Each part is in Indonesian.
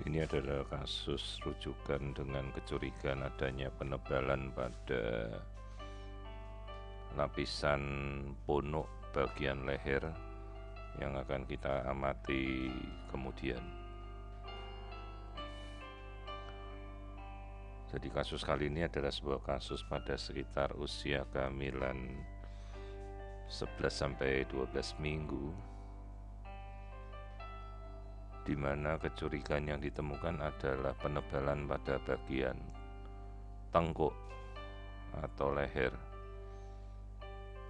Ini adalah kasus rujukan dengan kecurigaan adanya penebalan pada lapisan punuk bagian leher yang akan kita amati kemudian. Jadi kasus kali ini adalah sebuah kasus pada sekitar usia kehamilan 11-12 minggu, di mana kecurigaan yang ditemukan adalah penebalan pada bagian tengkuk atau leher.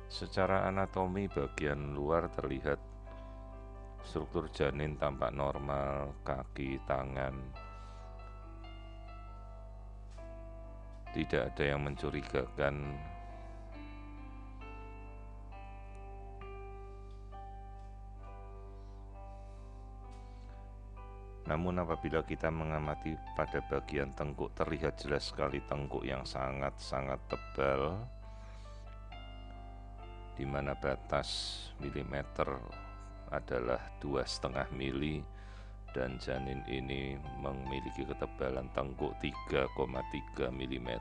Secara anatomi bagian luar terlihat struktur janin tampak normal, kaki, tangan tidak ada yang mencurigakan. Namun apabila kita mengamati pada bagian tengkuk, terlihat jelas sekali tengkuk yang sangat-sangat tebal, di mana batas milimeter adalah 2,5 mili dan janin ini memiliki ketebalan tengkuk 3,3 mm.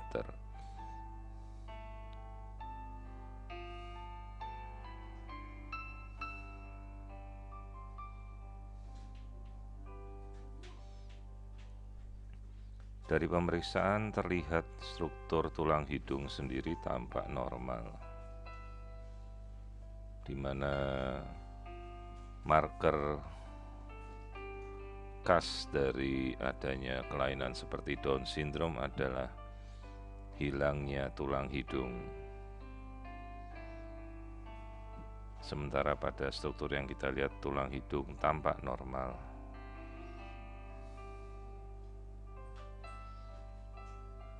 Dari pemeriksaan terlihat struktur tulang hidung sendiri tampak normal, di mana marker khas dari adanya kelainan seperti Down syndrome adalah hilangnya tulang hidung. Sementara pada struktur yang kita lihat, tulang hidung tampak normal.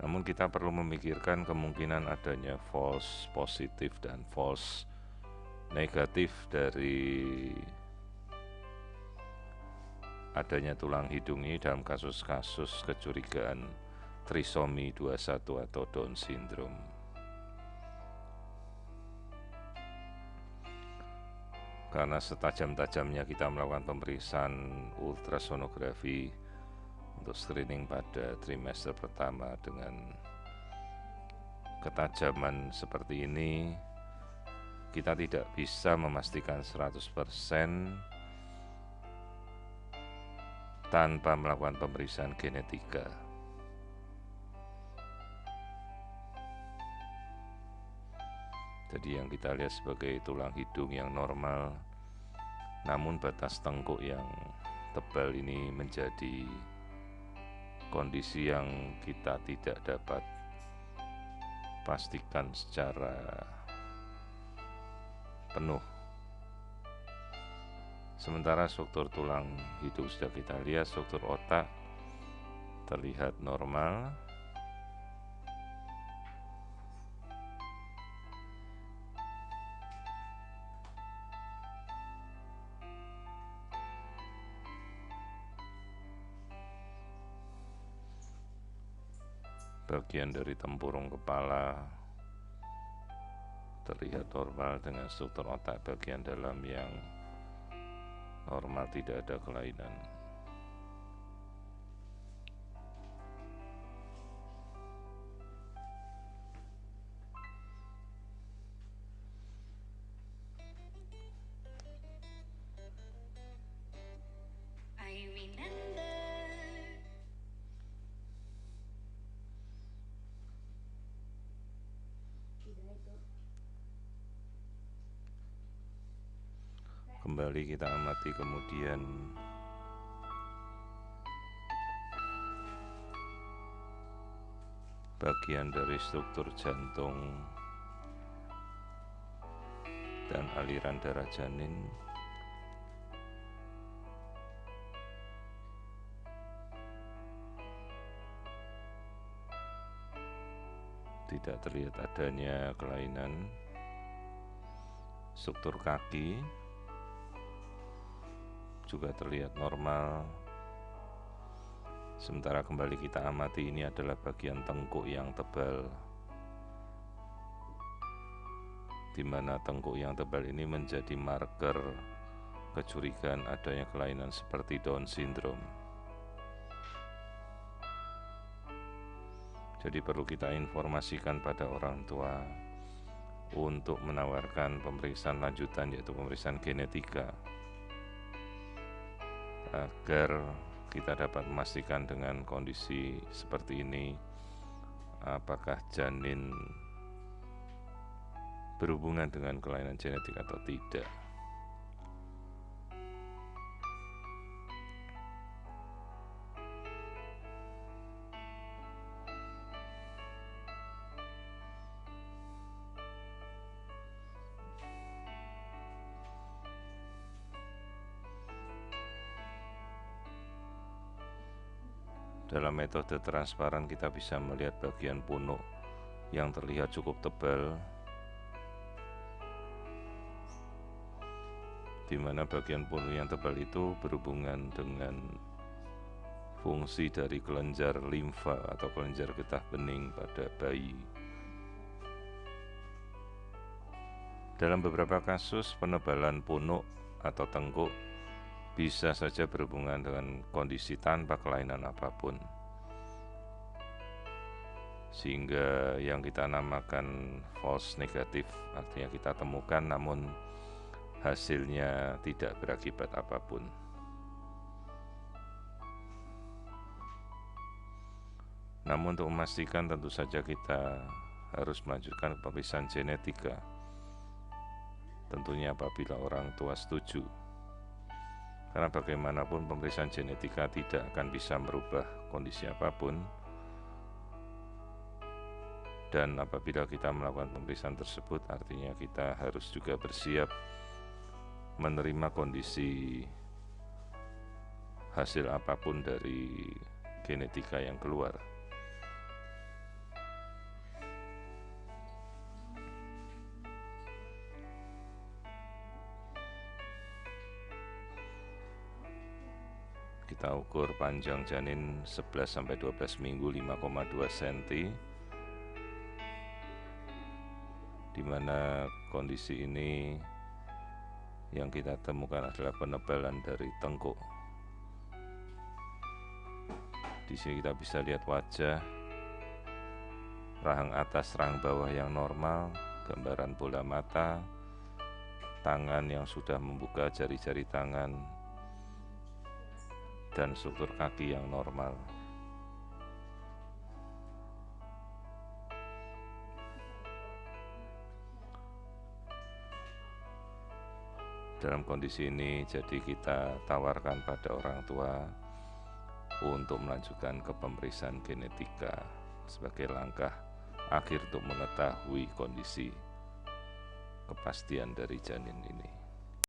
Namun kita perlu memikirkan kemungkinan adanya false positif dan false negatif dari adanya tulang hidung ini dalam kasus-kasus kecurigaan trisomi 21 atau Down syndrome. Karena setajam-tajamnya kita melakukan pemeriksaan ultrasonografi untuk screening pada trimester pertama dengan ketajaman seperti ini, kita tidak bisa memastikan 100% tanpa melakukan pemeriksaan genetika. Jadi yang kita lihat sebagai tulang hidung yang normal, namun batas tengkuk yang tebal ini menjadi kondisi yang kita tidak dapat pastikan secara penuh. Sementara struktur tulang hidung sudah kita lihat, struktur otak terlihat normal. Bagian dari tempurung kepala terlihat normal dengan struktur otak bagian dalam yang normal, tidak ada kelainan. Kembali kita amati kemudian bagian dari struktur jantung dan aliran darah janin. Tidak terlihat adanya kelainan. Struktur kaki juga terlihat normal. Sementara kembali kita amati, ini adalah bagian tengkuk yang tebal, di mana tengkuk yang tebal ini menjadi marker kecurigaan adanya kelainan seperti Down syndrome. Jadi perlu kita informasikan pada orang tua untuk menawarkan pemeriksaan lanjutan, yaitu pemeriksaan genetika, agar kita dapat memastikan dengan kondisi seperti ini apakah janin berhubungan dengan kelainan genetik atau tidak. Dalam metode transparan kita bisa melihat bagian punuk yang terlihat cukup tebal, di mana bagian punuk yang tebal itu berhubungan dengan fungsi dari kelenjar limfa atau kelenjar getah bening pada bayi. Dalam beberapa kasus, penebalan punuk atau tengkuk bisa saja berhubungan dengan kondisi tanpa kelainan apapun, sehingga yang kita namakan false negatif, artinya kita temukan namun hasilnya tidak berakibat apapun. Namun untuk memastikan tentu saja kita harus melanjutkan pemeriksaan genetika, tentunya apabila orang tua setuju. Karena bagaimanapun pemeriksaan genetika tidak akan bisa merubah kondisi apapun, dan apabila kita melakukan pemeriksaan tersebut artinya kita harus juga bersiap menerima kondisi hasil apapun dari genetika yang keluar. Kita ukur panjang janin 11-12 minggu 5,2 cm, di mana kondisi ini yang kita temukan adalah penebalan dari tengkuk. Di sini kita bisa lihat wajah, rahang atas, rahang bawah yang normal, gambaran bola mata, tangan yang sudah membuka jari-jari tangan, dan struktur kaki yang normal. Dalam kondisi ini, jadi kita tawarkan pada orang tua untuk melanjutkan ke pemeriksaan genetika sebagai langkah akhir untuk mengetahui kondisi kepastian dari janin ini.